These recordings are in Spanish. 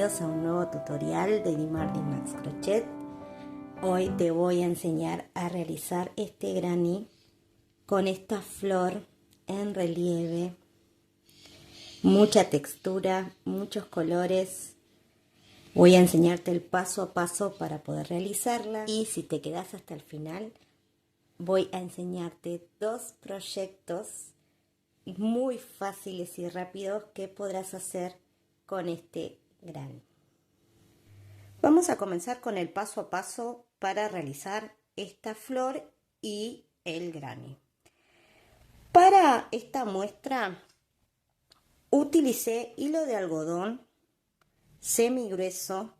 bienvenidos a un nuevo tutorial de Dimardi Max Crochet. Hoy te voy a enseñar a realizar este granny con esta flor en relieve, mucha textura, muchos colores. Voy a enseñarte el paso a paso para poder realizarla, y si te quedas hasta el final voy a enseñarte dos proyectos muy fáciles y rápidos que podrás hacer con este granny. Vamos a comenzar con el paso a paso para realizar esta flor y el granny. Para esta muestra utilicé hilo de algodón semi grueso.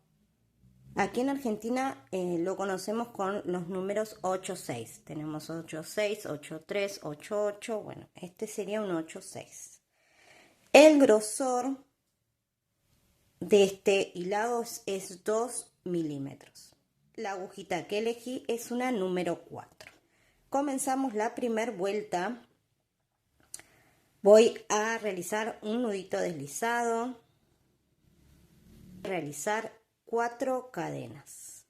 Aquí en Argentina lo conocemos con los números 8-6. Tenemos 8-6, 8-3, 8-8. Bueno, este sería un 8-6. El grosor de este hilado es 2 milímetros. La agujita que elegí es una número 4. Comenzamos la primera vuelta. Voy a realizar un nudito deslizado. Realizar 4 cadenas.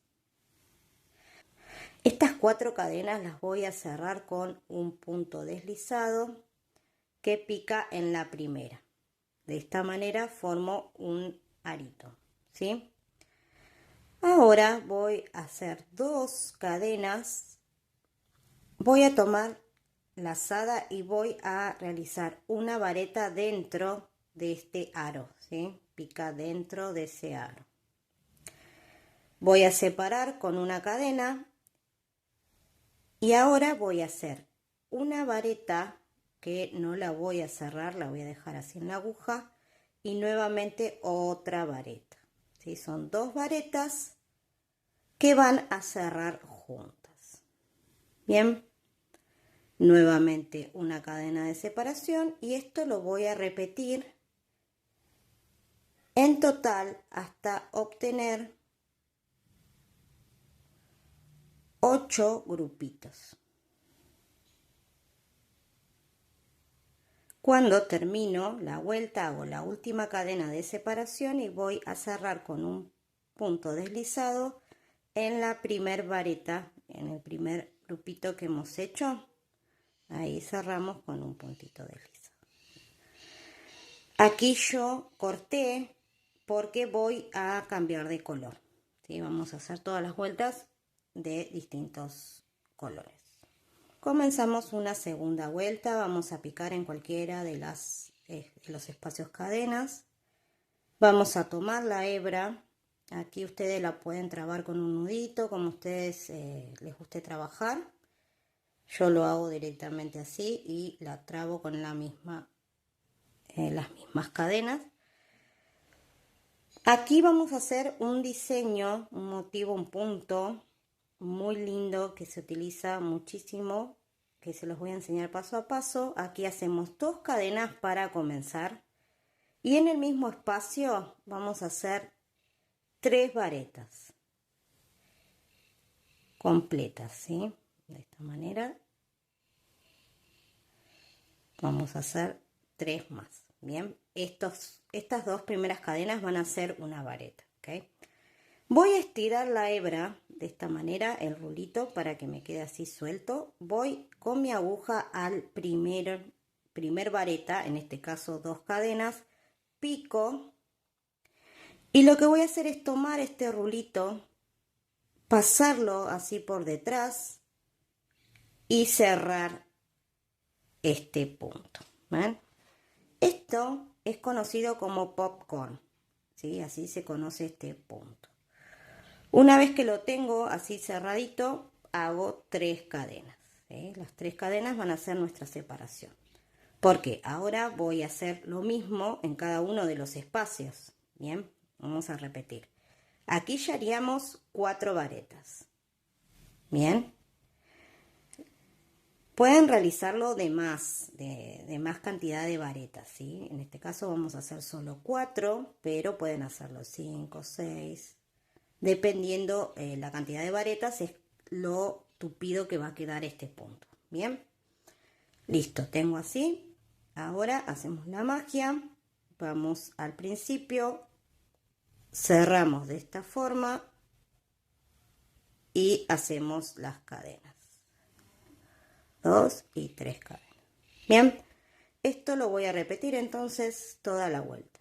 Estas 4 cadenas las voy a cerrar con un punto deslizado que pica en la primera. De esta manera formo un arito, ¿sí? Ahora voy a hacer 2 cadenas. Voy a tomar lazada y voy a realizar una vareta dentro de este aro, ¿sí? Pica dentro de ese aro. Voy a separar con una cadena y ahora voy a hacer una vareta que no la voy a cerrar, la voy a dejar así en la aguja, y nuevamente otra vareta, ¿sí? Son 2 varetas que van a cerrar juntas. Bien, nuevamente una cadena de separación, y esto lo voy a repetir en total hasta obtener 8 grupitos. Cuando termino la vuelta hago la última cadena de separación y voy a cerrar con un punto deslizado en la primer vareta, en el primer grupito que hemos hecho. Ahí cerramos con un puntito deslizado. Aquí yo corté porque voy a cambiar de color, ¿sí? Vamos a hacer todas las vueltas de distintos colores. Comenzamos una segunda vuelta. Vamos a picar en cualquiera de los espacios cadenas. Vamos a tomar la hebra. Aquí ustedes la pueden trabar con un nudito, como a ustedes les guste trabajar. Yo lo hago directamente así y la trabo con las mismas cadenas. Aquí vamos a hacer un diseño, un motivo, un punto muy lindo que se utiliza muchísimo, que se los voy a enseñar paso a paso. Aquí hacemos 2 cadenas para comenzar y en el mismo espacio vamos a hacer 3 varetas completas, ¿sí? De esta manera vamos a hacer 3 más. Bien, estas 2 primeras cadenas van a ser una vareta, ¿ok? Voy a estirar la hebra de esta manera, el rulito, para que me quede así suelto. Voy con mi aguja al primer vareta, en este caso 2 cadenas, pico, y lo que voy a hacer es tomar este rulito, pasarlo así por detrás y cerrar este punto. ¿Ven? Esto es conocido como popcorn, ¿sí? Así se conoce este punto. Una vez que lo tengo así cerradito, hago 3 cadenas, ¿sí? Las 3 cadenas van a ser nuestra separación. Porque ahora voy a hacer lo mismo en cada uno de los espacios. Bien, vamos a repetir. Aquí ya haríamos 4 varetas. Bien. Pueden realizarlo de más cantidad de varetas, ¿sí? En este caso vamos a hacer solo 4, pero pueden hacerlo 5, 6. Dependiendo la cantidad de varetas, es lo tupido que va a quedar este punto. Bien, listo, tengo así. Ahora hacemos la magia. Vamos al principio, cerramos de esta forma y hacemos las cadenas. 2 y 3 cadenas. Bien, esto lo voy a repetir entonces toda la vuelta.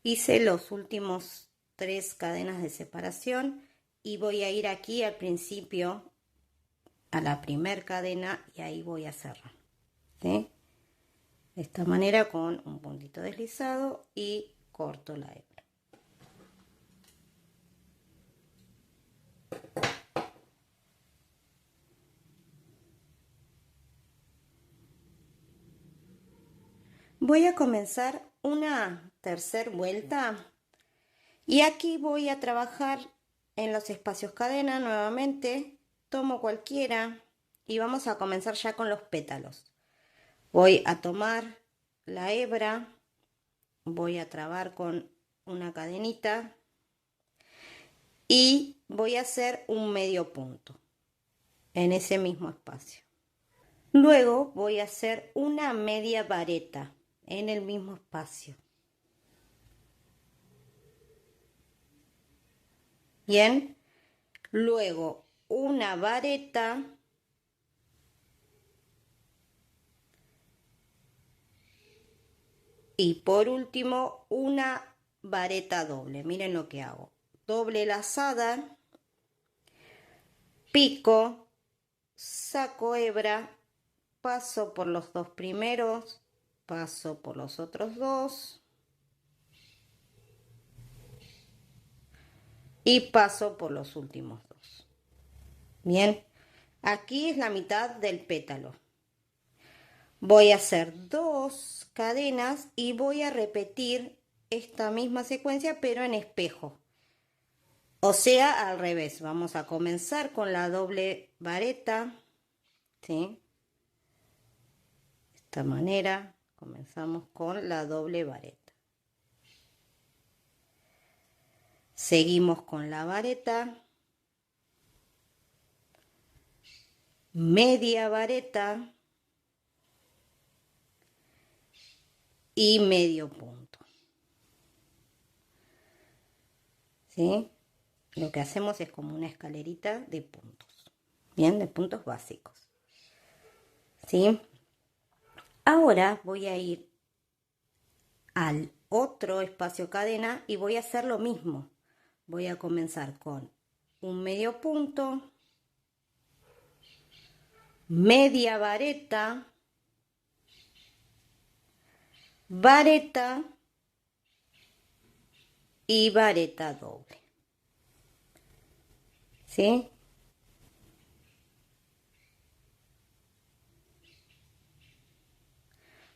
Hice los últimos 3 cadenas de separación y voy a ir aquí al principio a la primer cadena y ahí voy a cerrar, ¿sí? De esta manera con un puntito deslizado y corto la hebra. Voy a comenzar una tercera vuelta y aquí voy a trabajar en los espacios cadena nuevamente. Tomo cualquiera y vamos a comenzar ya con los pétalos. Voy a tomar la hebra, voy a trabar con una cadenita y voy a hacer un medio punto en ese mismo espacio. Luego voy a hacer una media vareta en el mismo espacio. Bien, luego una vareta y por último una vareta doble. Miren lo que hago. Doble lazada, pico, saco hebra, paso por los dos primeros, paso por los otros dos y paso por los últimos dos. Bien, aquí es la mitad del pétalo. Voy a hacer 2 cadenas y voy a repetir esta misma secuencia pero en espejo. O sea, al revés. Vamos a comenzar con la doble vareta, ¿sí? De esta manera comenzamos con la doble vareta. Seguimos con la vareta, media vareta y medio punto, ¿sí? Lo que hacemos es como una escalerita de puntos, bien, de puntos básicos, ¿sí? Ahora voy a ir al otro espacio cadena y voy a hacer lo mismo. Voy a comenzar con un medio punto, media vareta, vareta y vareta doble, ¿sí?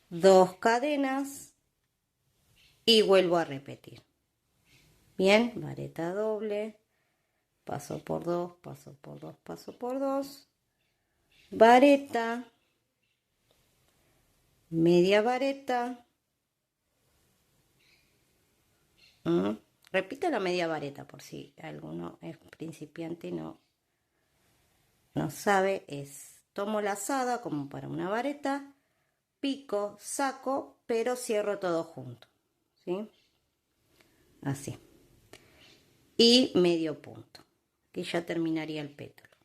Dos cadenas y vuelvo a repetir. Bien, vareta doble, paso por dos, paso por dos, paso por dos, vareta, media vareta, repito la media vareta por si alguno es principiante y no sabe, tomo lazada como para una vareta, pico, saco, pero cierro todo junto, ¿sí? Así. Y medio punto, que ya terminaría el pétalo.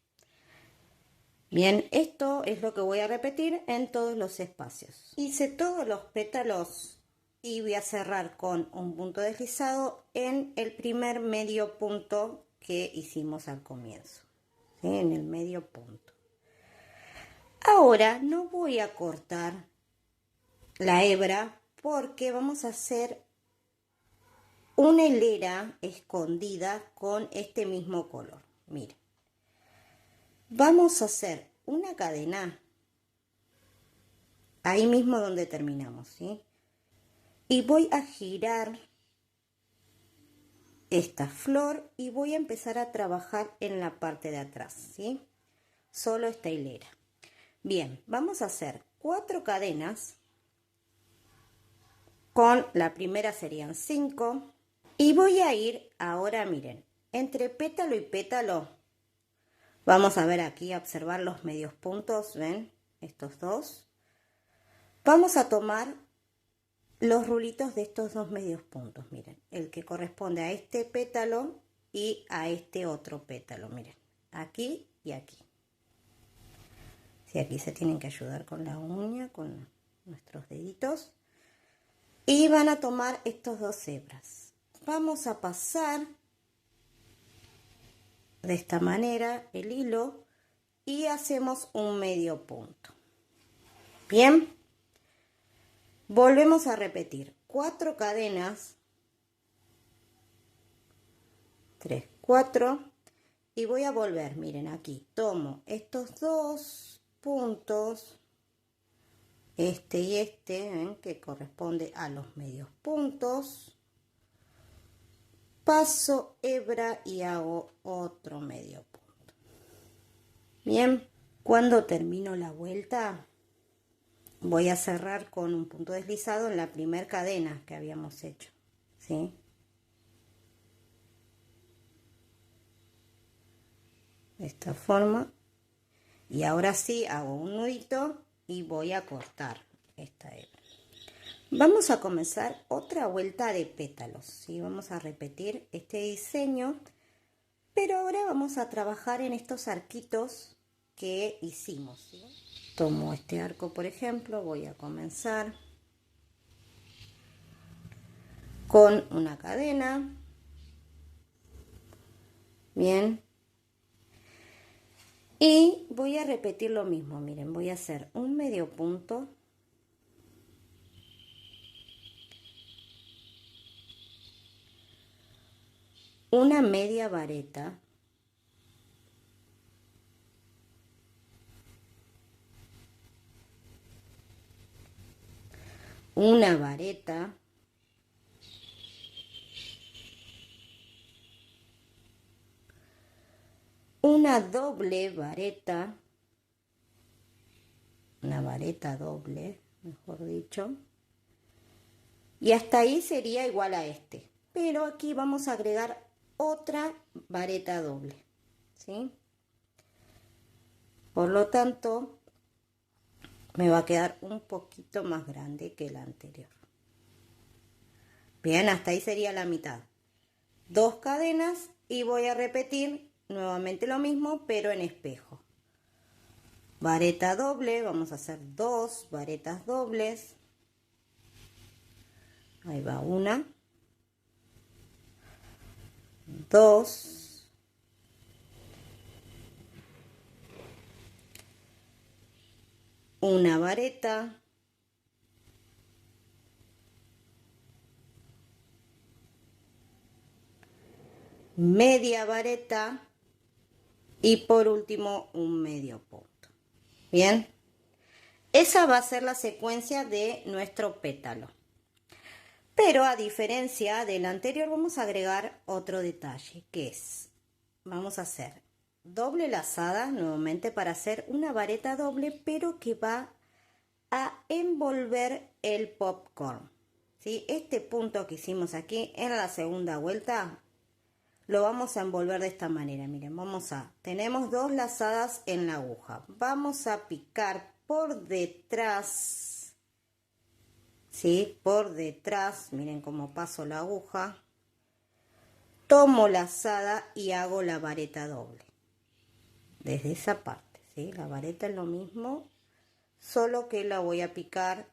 Bien, esto es lo que voy a repetir en todos los espacios. Hice todos los pétalos y voy a cerrar con un punto deslizado en el primer medio punto que hicimos al comienzo, ¿sí? En el medio punto. Ahora no voy a cortar la hebra porque vamos a hacer una hilera escondida con este mismo color. Miren, vamos a hacer una cadena ahí mismo donde terminamos, ¿sí? Y voy a girar esta flor y voy a empezar a trabajar en la parte de atrás, ¿sí? Solo esta hilera. Bien, vamos a hacer 4 cadenas. Con la primera serían 5. Y voy a ir ahora, miren, entre pétalo y pétalo. Vamos a ver aquí, a observar los medios puntos, ¿ven? Estos dos. Vamos a tomar los rulitos de estos dos medios puntos, miren, el que corresponde a este pétalo y a este otro pétalo, miren, aquí y aquí. Sí, aquí se tienen que ayudar con la uña, con nuestros deditos. Y van a tomar estos dos hebras. Vamos a pasar de esta manera el hilo y hacemos un medio punto. Bien, volvemos a repetir 4 cadenas, 3, 4, y voy a volver, miren aquí, tomo estos dos puntos, este y este, ¿ven? Que corresponde a los medios puntos, paso hebra y hago otro medio punto. Bien, cuando termino la vuelta voy a cerrar con un punto deslizado en la primera cadena que habíamos hecho, ¿sí? De esta forma, y ahora sí hago un nudito y voy a cortar esta hebra. Vamos a comenzar otra vuelta de pétalos, ¿sí? Vamos a repetir este diseño, pero ahora vamos a trabajar en estos arquitos que hicimos, ¿sí? Tomo este arco, por ejemplo, voy a comenzar con una cadena, bien, y voy a repetir lo mismo, miren, voy a hacer un medio punto, una media vareta, una vareta, una doble vareta, una vareta doble, mejor dicho, y hasta ahí sería igual a este, pero aquí vamos a agregar otra vareta doble, ¿sí? Por lo tanto, me va a quedar un poquito más grande que la anterior. Bien, hasta ahí sería la mitad. 2 cadenas y voy a repetir nuevamente lo mismo, pero en espejo. Vareta doble, vamos a hacer 2 varetas dobles. Ahí va una, 2, una vareta, media vareta y por último un medio punto. Bien, esa va a ser la secuencia de nuestro pétalo. Pero a diferencia del anterior vamos a agregar otro detalle, que es, vamos a hacer doble lazada nuevamente para hacer una vareta doble, pero que va a envolver el popcorn, ¿sí? Este punto que hicimos aquí en la segunda vuelta lo vamos a envolver de esta manera. Miren, tenemos 2 lazadas en la aguja, vamos a picar por detrás, ¿sí? Por detrás, miren cómo paso la aguja, tomo lazada y hago la vareta doble desde esa parte, ¿sí? La vareta es lo mismo, solo que la voy a picar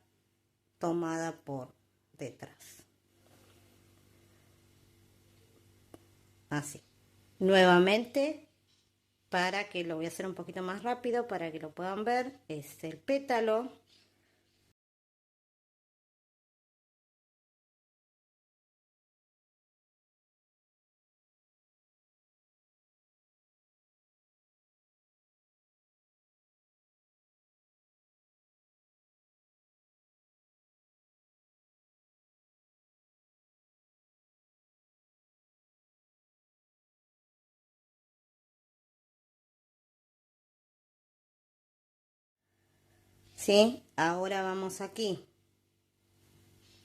tomada por detrás, así. Nuevamente, para que lo voy a hacer un poquito más rápido para que lo puedan ver, es el pétalo, ¿sí? Ahora vamos aquí,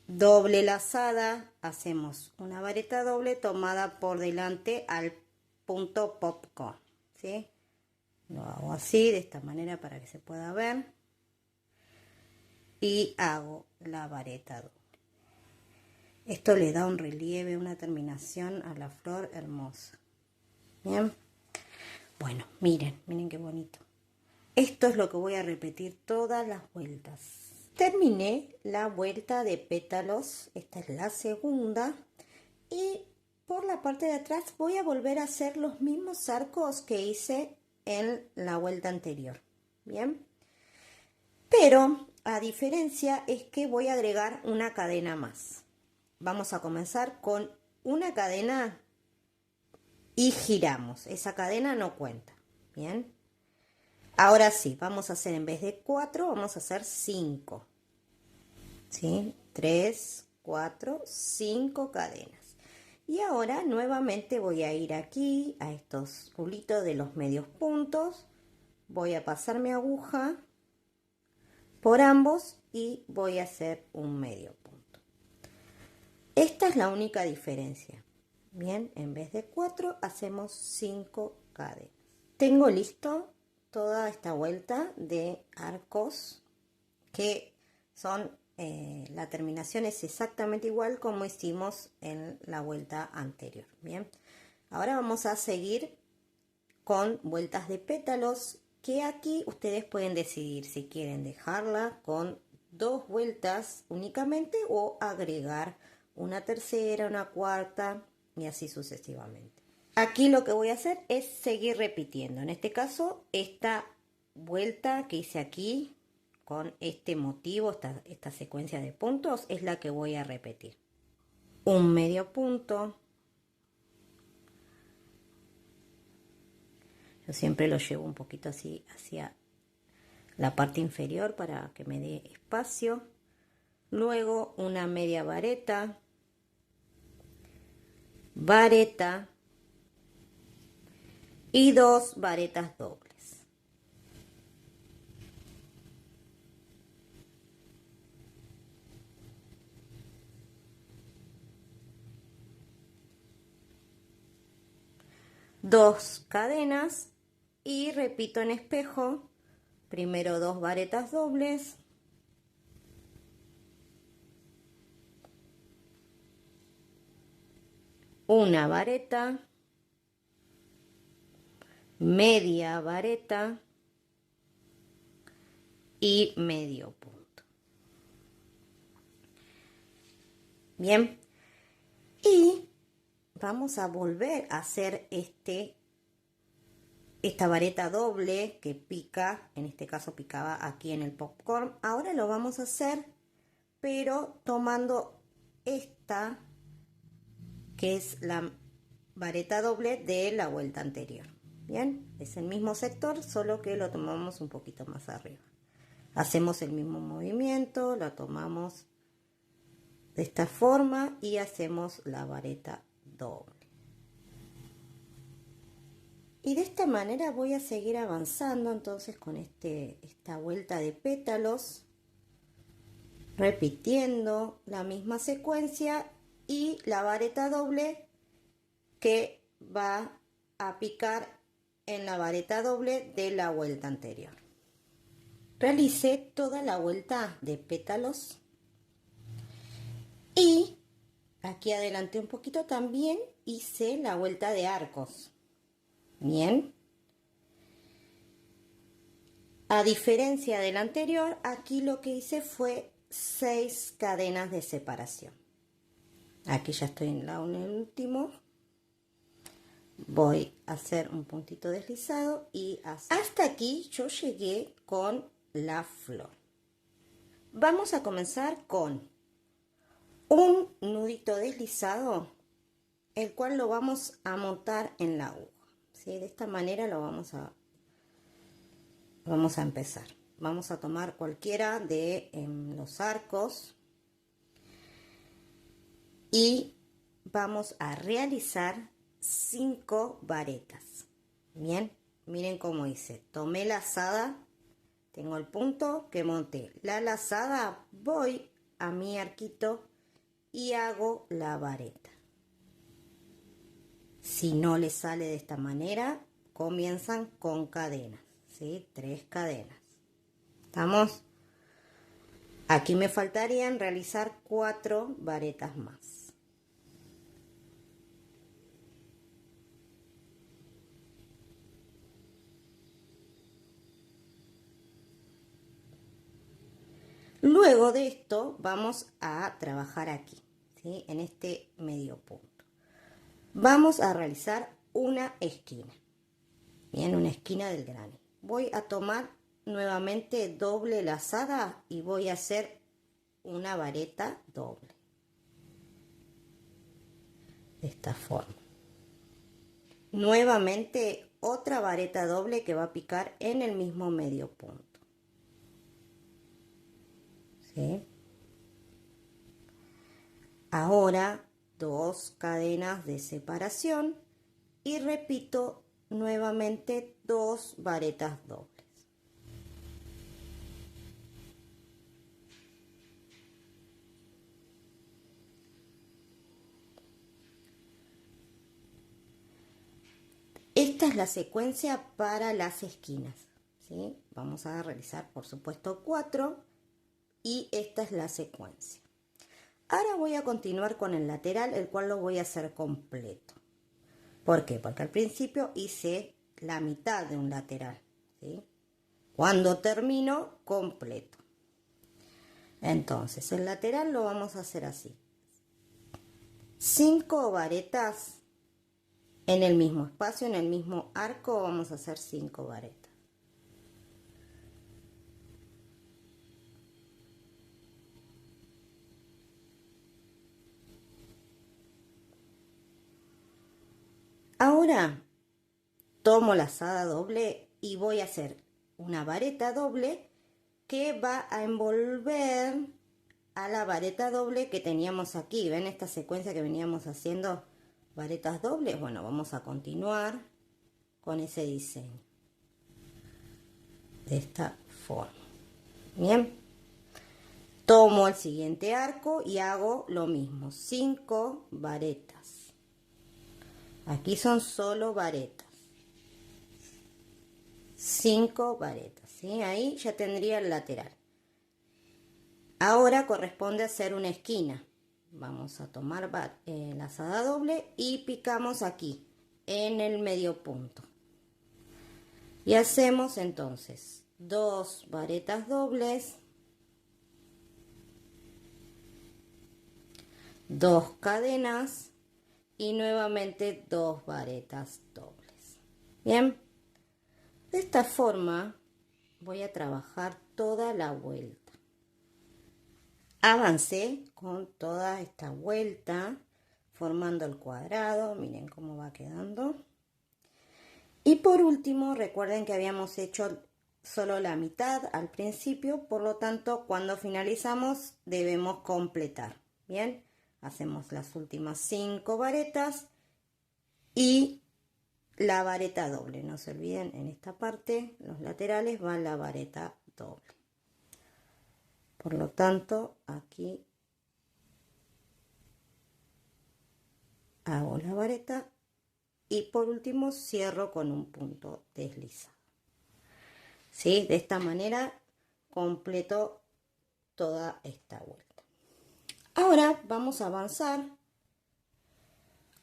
doble lazada, hacemos una vareta doble tomada por delante al punto popcorn, ¿sí? Lo hago así, de esta manera para que se pueda ver, y hago la vareta doble. Esto le da un relieve, una terminación a la flor hermosa. Bien. Bueno, miren qué bonito. Esto es lo que voy a repetir todas las vueltas. Terminé la vuelta de pétalos, esta es la segunda, y por la parte de atrás voy a volver a hacer los mismos arcos que hice en la vuelta anterior. Bien, pero a diferencia es que voy a agregar una cadena más. Vamos a comenzar con una cadena y giramos, esa cadena no cuenta. Bien, ahora sí, vamos a hacer en vez de 4, vamos a hacer 5. ¿Sí? 3, 4, 5 cadenas. Y ahora nuevamente voy a ir aquí a estos rulitos de los medios puntos. Voy a pasar mi aguja por ambos y voy a hacer un medio punto. Esta es la única diferencia. Bien, en vez de 4 hacemos 5 cadenas. Tengo listo toda esta vuelta de arcos que son, la terminación es exactamente igual como hicimos en la vuelta anterior. Bien, ahora vamos a seguir con vueltas de pétalos, que aquí ustedes pueden decidir si quieren dejarla con 2 vueltas únicamente o agregar una tercera, una cuarta y así sucesivamente. Aquí lo que voy a hacer es seguir repitiendo. En este caso, esta vuelta que hice aquí con este motivo, esta secuencia de puntos, es la que voy a repetir. Un medio punto. Yo siempre lo llevo un poquito así hacia la parte inferior para que me dé espacio. Luego una media vareta, vareta y 2 varetas dobles. Dos cadenas y repito en espejo, primero 2 varetas dobles, una vareta, media vareta y medio punto. Bien, y vamos a volver a hacer esta vareta doble que pica, en este caso picaba aquí en el popcorn. Ahora lo vamos a hacer, pero tomando esta, que es la vareta doble de la vuelta anterior. Bien, es el mismo sector, solo que lo tomamos un poquito más arriba. Hacemos el mismo movimiento, lo tomamos de esta forma y hacemos la vareta doble. Y de esta manera voy a seguir avanzando entonces con esta vuelta de pétalos, repitiendo la misma secuencia y la vareta doble que va a picar en la vareta doble de la vuelta anterior. Realicé toda la vuelta de pétalos y aquí adelanté un poquito, también hice la vuelta de arcos. Bien, a diferencia del anterior, aquí lo que hice fue 6 cadenas de separación. Aquí ya estoy en el último. Voy a hacer un puntito deslizado y hasta aquí yo llegué con la flor. Vamos a comenzar con un nudito deslizado, el cual lo vamos a montar en la aguja. ¿Sí? De esta manera lo vamos a empezar. Vamos a tomar cualquiera de los arcos y vamos a realizar 5 varetas. Bien, miren cómo hice. Tomé lazada, tengo el punto que monté. La lazada, voy a mi arquito y hago la vareta. Si no les sale de esta manera, comienzan con cadenas, ¿sí? 3 cadenas. ¿Estamos? Aquí me faltarían realizar 4 varetas más. Luego de esto vamos a trabajar aquí, ¿sí? En este medio punto. Vamos a realizar una esquina. Bien, una esquina del granny. Voy a tomar nuevamente doble lazada y voy a hacer una vareta doble. De esta forma. Nuevamente otra vareta doble que va a picar en el mismo medio punto. ¿Sí? Ahora 2 cadenas de separación y repito nuevamente 2 varetas dobles. Esta es la secuencia para las esquinas, ¿sí? Vamos a realizar por supuesto 4 y esta es la secuencia. Ahora voy a continuar con el lateral, el cual lo voy a hacer completo. ¿Por qué? Porque al principio hice la mitad de un lateral, ¿sí? Cuando termino, completo. Entonces, el lateral lo vamos a hacer así. 5 varetas en el mismo espacio, en el mismo arco, vamos a hacer 5 varetas. Ahora tomo la lazada doble y voy a hacer una vareta doble que va a envolver a la vareta doble que teníamos aquí. ¿Ven esta secuencia que veníamos haciendo? Varetas dobles. Bueno, vamos a continuar con ese diseño. De esta forma. Bien. Tomo el siguiente arco y hago lo mismo. 5 varetas. Aquí son solo varetas. 5 varetas. ¿Sí? Ahí ya tendría el lateral. Ahora corresponde hacer una esquina. Vamos a tomar lazada doble y picamos aquí, en el medio punto. Y hacemos entonces 2 varetas dobles, 2 cadenas y nuevamente 2 varetas dobles. Bien, de esta forma voy a trabajar toda la vuelta. Avancé con toda esta vuelta formando el cuadrado, miren cómo va quedando. Y por último, recuerden que habíamos hecho solo la mitad al principio, por lo tanto, cuando finalizamos debemos completar. Bien, hacemos las últimas 5 varetas y la vareta doble. No se olviden, en esta parte, los laterales va la vareta doble. Por lo tanto, aquí hago la vareta y por último cierro con un punto deslizado. ¿Sí? De esta manera completo toda esta vuelta. Ahora vamos a avanzar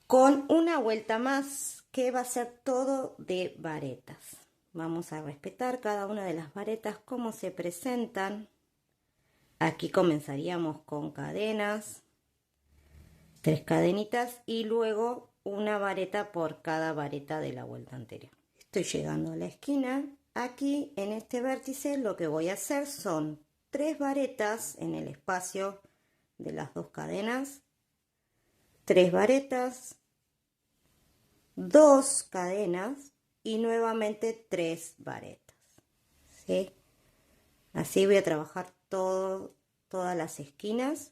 con una vuelta más que va a ser todo de varetas. Vamos a respetar cada una de las varetas como se presentan. Aquí comenzaríamos con cadenas, 3 cadenitas y luego una vareta por cada vareta de la vuelta anterior. Estoy llegando a la esquina. Aquí en este vértice lo que voy a hacer son 3 varetas en el espacio de las 2 cadenas, 3 varetas, 2 cadenas y nuevamente 3 varetas. ¿Sí? Así voy a trabajar todas las esquinas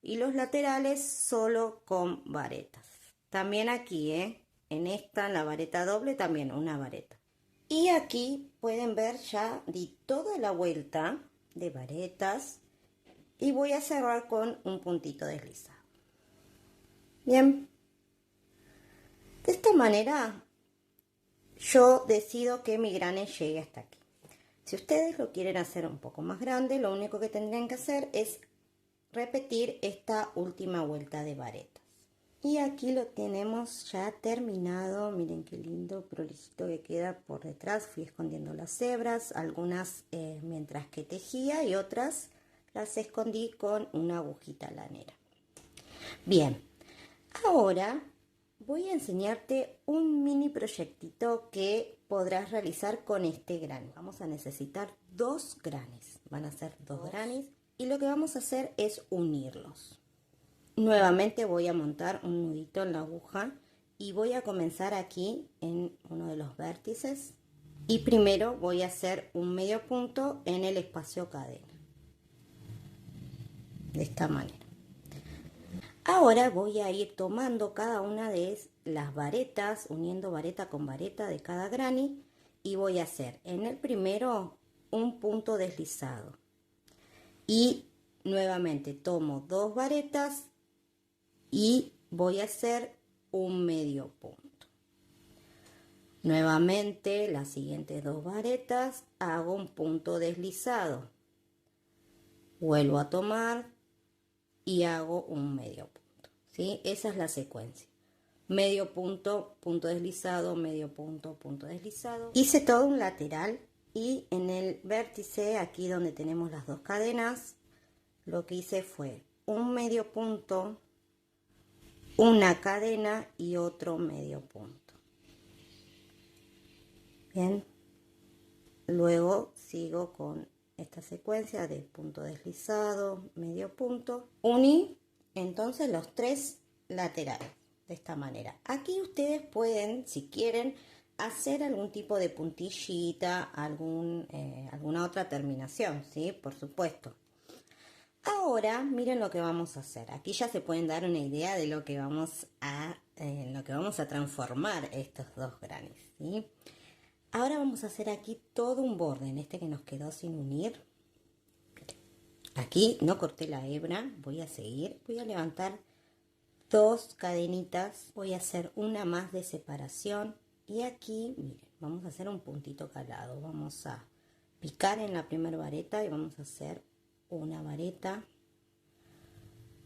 y los laterales solo con varetas. También aquí, en esta, en la vareta doble, también una vareta. Y aquí pueden ver ya di toda la vuelta de varetas y voy a cerrar con un puntito deslizado. Bien, de esta manera yo decido que mi granny llegue hasta aquí. Si ustedes lo quieren hacer un poco más grande, lo único que tendrían que hacer es repetir esta última vuelta de varetas. Y aquí lo tenemos ya terminado. Miren qué lindo prolijito que queda por detrás. Fui escondiendo las hebras, algunas mientras que tejía y otras las escondí con una agujita lanera. Bien, ahora voy a enseñarte un mini proyectito que podrás realizar con este gran. Vamos a necesitar 2 granes. Van a ser 2 granes y lo que vamos a hacer es unirlos. Nuevamente voy a montar un nudito en la aguja y voy a comenzar aquí en uno de los vértices y primero voy a hacer un medio punto en el espacio cadena, de esta manera. Ahora voy a ir tomando cada una de las varetas, uniendo vareta con vareta de cada granny y voy a hacer en el primero un punto deslizado y nuevamente tomo 2 varetas y voy a hacer un medio punto. Nuevamente las siguientes 2 varetas hago un punto deslizado, vuelvo a tomar y hago un medio punto, ¿sí? Esa es la secuencia: medio punto, punto deslizado, medio punto, punto deslizado. Hice todo un lateral y en el vértice, aquí donde tenemos las 2 cadenas, lo que hice fue un medio punto, una cadena y otro medio punto. Bien, luego sigo con esta secuencia de punto deslizado, medio punto, uní entonces los 3 laterales de esta manera. Aquí ustedes pueden, si quieren, hacer algún tipo de puntillita, alguna otra terminación, ¿sí? Por supuesto. Ahora miren lo que vamos a hacer. Aquí ya se pueden dar una idea de lo que vamos a transformar estos 2 granes, ¿sí? Ahora vamos a hacer aquí todo un borde en este que nos quedó sin unir. Miren, aquí no corté la hebra, voy a seguir, voy a levantar 2 cadenitas, voy a hacer una más de separación y aquí, miren, vamos a hacer un puntito calado. Vamos a picar en la primera vareta y vamos a hacer una vareta,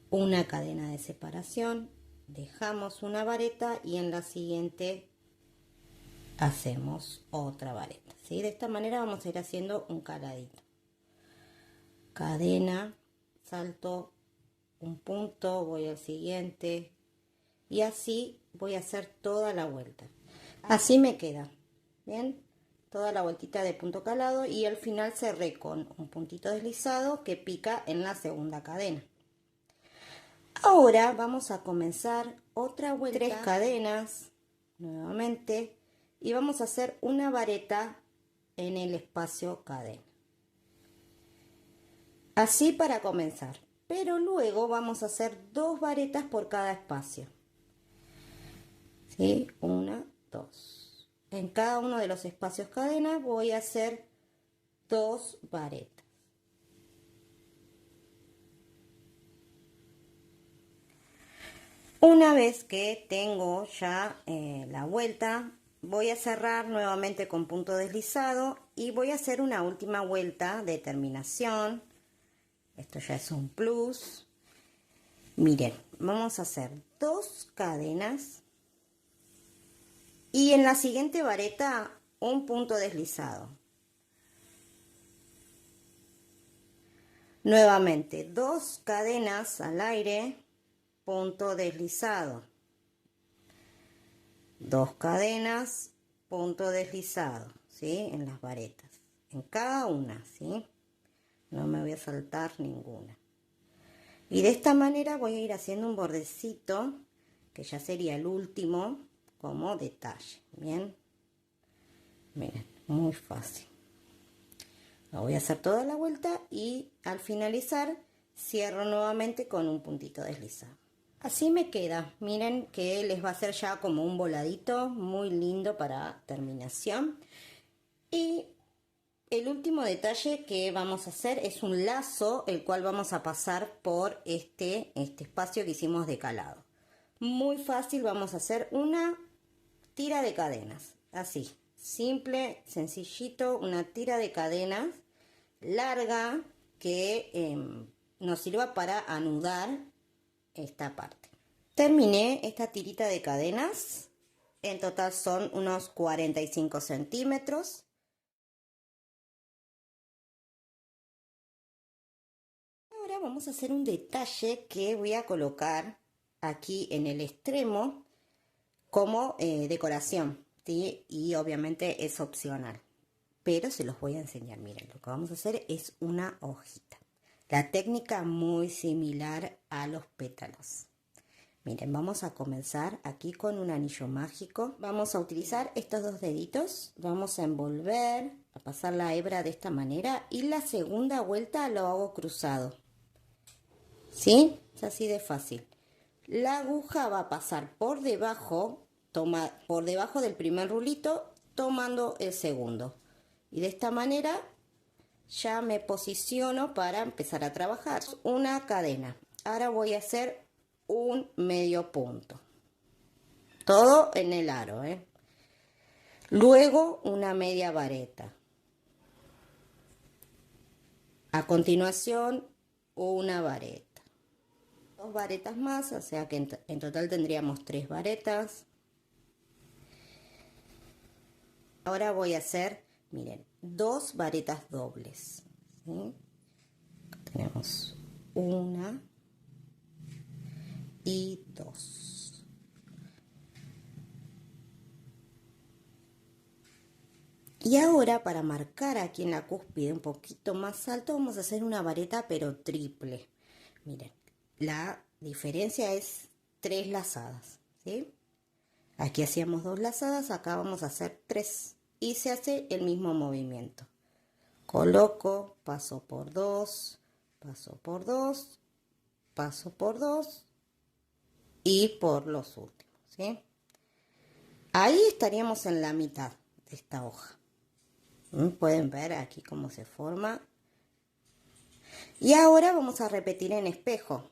una cadena de separación, dejamos una vareta y en la siguiente hacemos otra vareta, ¿sí? De esta manera vamos a ir haciendo un caladito, cadena, salto un punto, voy al siguiente y así voy a hacer toda la vuelta. Así me queda, bien, toda la vueltita de punto calado y al final cerré con un puntito deslizado que pica en la segunda cadena. Ahora vamos a comenzar otra vuelta, 3 cadenas nuevamente y vamos a hacer una vareta en el espacio cadena. Así para comenzar, pero luego vamos a hacer 2 varetas por cada espacio, ¿sí? 1, 2. En cada uno de los espacios cadena voy a hacer 2 varetas. Una vez que tengo ya la vuelta, voy a cerrar nuevamente con punto deslizado y voy a hacer una última vuelta de terminación. Esto ya es un plus. Miren, vamos a hacer 2 cadenas y en la siguiente vareta un punto deslizado. Nuevamente 2 cadenas al aire, punto deslizado, 2 cadenas, punto deslizado, ¿sí? En las varetas, en cada una, ¿sí? No me voy a saltar ninguna. Y de esta manera voy a ir haciendo un bordecito que ya sería el último como detalle. Bien, miren, muy fácil. Lo voy a hacer toda la vuelta y al finalizar cierro nuevamente con un puntito deslizado. Así me queda. Miren que les va a hacer ya como un voladito muy lindo para terminación. Y el último detalle que vamos a hacer es un lazo, el cual vamos a pasar por este espacio que hicimos de calado. Muy fácil, vamos a hacer una tira de cadenas, así, simple, sencillito, una tira de cadenas larga que nos sirva para anudar esta parte. Terminé esta tirita de cadenas, en total son unos 45 centímetros. Ahora vamos a hacer un detalle que voy a colocar aquí en el extremo como decoración, ¿sí? Y obviamente es opcional, pero se los voy a enseñar. Miren, lo que vamos a hacer es una hojita. La técnica muy similar a los pétalos. Miren, vamos a comenzar aquí con un anillo mágico. Vamos a utilizar estos dos deditos. Vamos a envolver, a pasar la hebra de esta manera y la segunda vuelta lo hago cruzado. ¿Sí? Es así de fácil. La aguja va a pasar por debajo, por debajo del primer rulito, tomando el segundo. Y de esta manera ya me posiciono para empezar a trabajar. Una cadena. Ahora voy a hacer un medio punto. Todo en el aro, ¿eh? Luego una media vareta. A continuación una vareta. Dos varetas más, o sea que en total tendríamos 3 varetas. Ahora voy a hacer, miren, 2 varetas dobles, ¿sí? Tenemos una y 2. Y ahora para marcar aquí en la cúspide un poquito más alto vamos a hacer una vareta pero triple. Miren, la diferencia es 3 lazadas, ¿sí? Aquí hacíamos 2 lazadas, acá vamos a hacer 3 y se hace el mismo movimiento. Coloco, paso por 2, paso por 2, paso por 2 y por los últimos, ¿sí? Ahí estaríamos en la mitad de esta hoja. Pueden ver aquí cómo se forma. Y ahora vamos a repetir en espejo.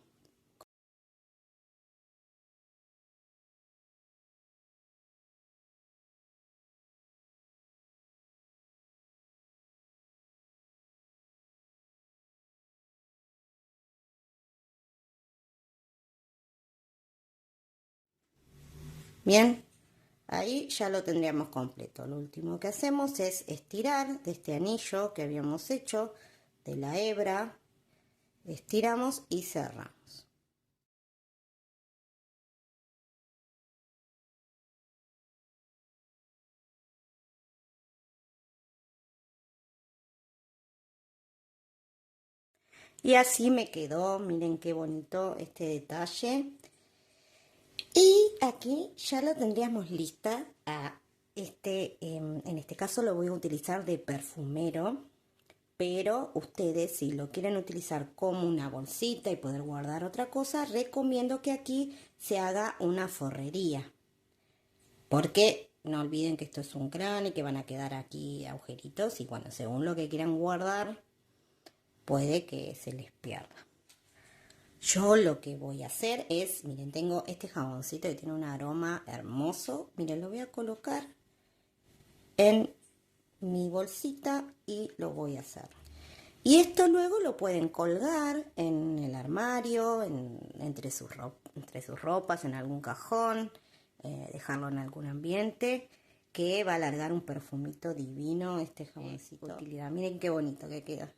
Bien, ahí ya lo tendríamos completo. Lo último que hacemos es estirar de este anillo que habíamos hecho, de la hebra, estiramos y cerramos. Y así me quedó, miren qué bonito este detalle. Y aquí ya lo tendríamos lista. En este caso lo voy a utilizar de perfumero, pero ustedes si lo quieren utilizar como una bolsita y poder guardar otra cosa, recomiendo que aquí se haga una forrería. Porque no olviden que esto es un cráneo y que van a quedar aquí agujeritos y bueno, según lo que quieran guardar, puede que se les pierda. Yo lo que voy a hacer es, miren, tengo este jaboncito que tiene un aroma hermoso. Miren, lo voy a colocar en mi bolsita y lo voy a hacer. Y esto luego lo pueden colgar en el armario, entre sus ropas, en algún cajón, dejarlo en algún ambiente, que va a alargar un perfumito divino este jaboncito. Utilidad. Miren qué bonito que queda.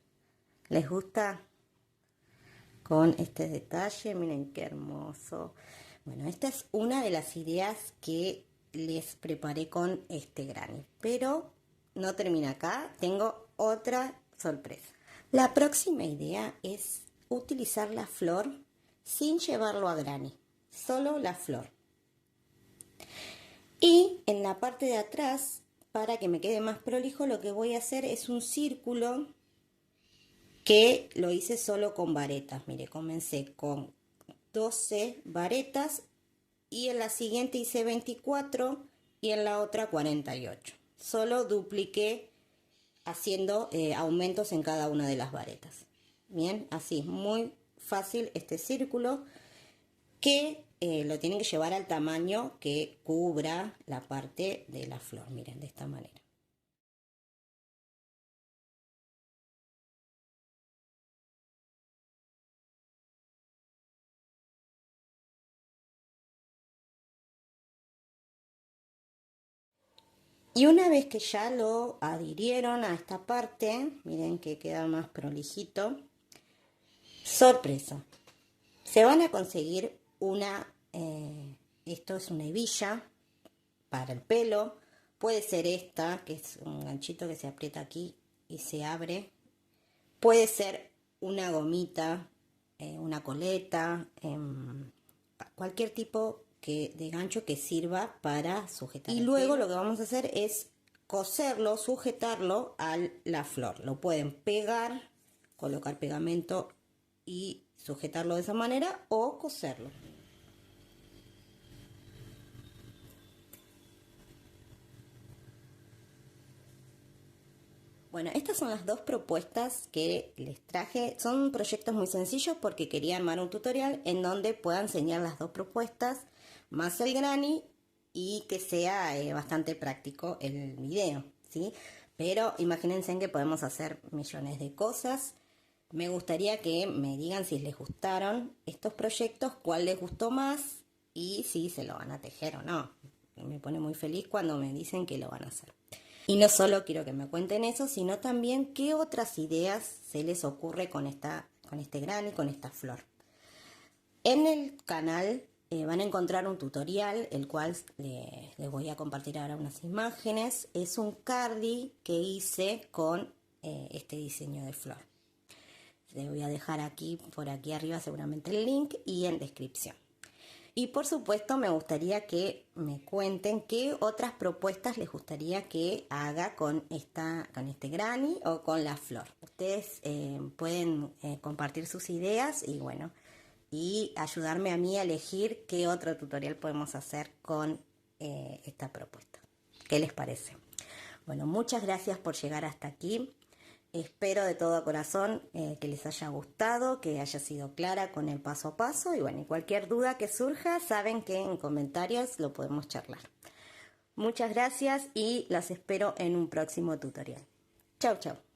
¿Les gusta? Con este detalle, miren qué hermoso. Bueno, esta es una de las ideas que les preparé con este granny, pero no termina acá, tengo otra sorpresa. La próxima idea es utilizar la flor sin llevarlo a granny, solo la flor. Y en la parte de atrás, para que me quede más prolijo, lo que voy a hacer es un círculo que lo hice solo con varetas. Mire, comencé con 12 varetas y en la siguiente hice 24 y en la otra 48. Solo dupliqué haciendo aumentos en cada una de las varetas. Bien, así, muy fácil este círculo que lo tienen que llevar al tamaño que cubra la parte de la flor, miren, de esta manera. Y una vez que ya lo adhirieron a esta parte, miren que queda más prolijito. Sorpresa, se van a conseguir esto es una hebilla para el pelo. Puede ser esta, que es un ganchito que se aprieta aquí y se abre. Puede ser una gomita, una coleta, cualquier tipo de gancho que sirva para sujetar. Y luego lo que vamos a hacer es coserlo, sujetarlo a la flor. Lo pueden pegar, colocar pegamento y sujetarlo de esa manera o coserlo. Bueno, estas son las dos propuestas que les traje. Son proyectos muy sencillos porque quería armar un tutorial en donde pueda enseñar las dos propuestas más el granny y que sea bastante práctico el video, ¿sí? Pero imagínense que podemos hacer millones de cosas. Me gustaría que me digan si les gustaron estos proyectos, cuál les gustó más y si se lo van a tejer o no. Me pone muy feliz cuando me dicen que lo van a hacer. Y no solo quiero que me cuenten eso, sino también qué otras ideas se les ocurre con este granny, con esta flor. En el canal van a encontrar un tutorial, el cual les voy a compartir ahora unas imágenes. Es un cardi que hice con este diseño de flor. Les voy a dejar aquí, por aquí arriba seguramente el link y en descripción. Y por supuesto me gustaría que me cuenten qué otras propuestas les gustaría que haga con este granny o con la flor. Ustedes pueden compartir sus ideas y bueno, y ayudarme a mí a elegir qué otro tutorial podemos hacer con esta propuesta. ¿Qué les parece? Bueno, muchas gracias por llegar hasta aquí. Espero de todo corazón que les haya gustado, que haya sido clara con el paso a paso y bueno, cualquier duda que surja, saben que en comentarios lo podemos charlar. Muchas gracias y las espero en un próximo tutorial. Chau, chau.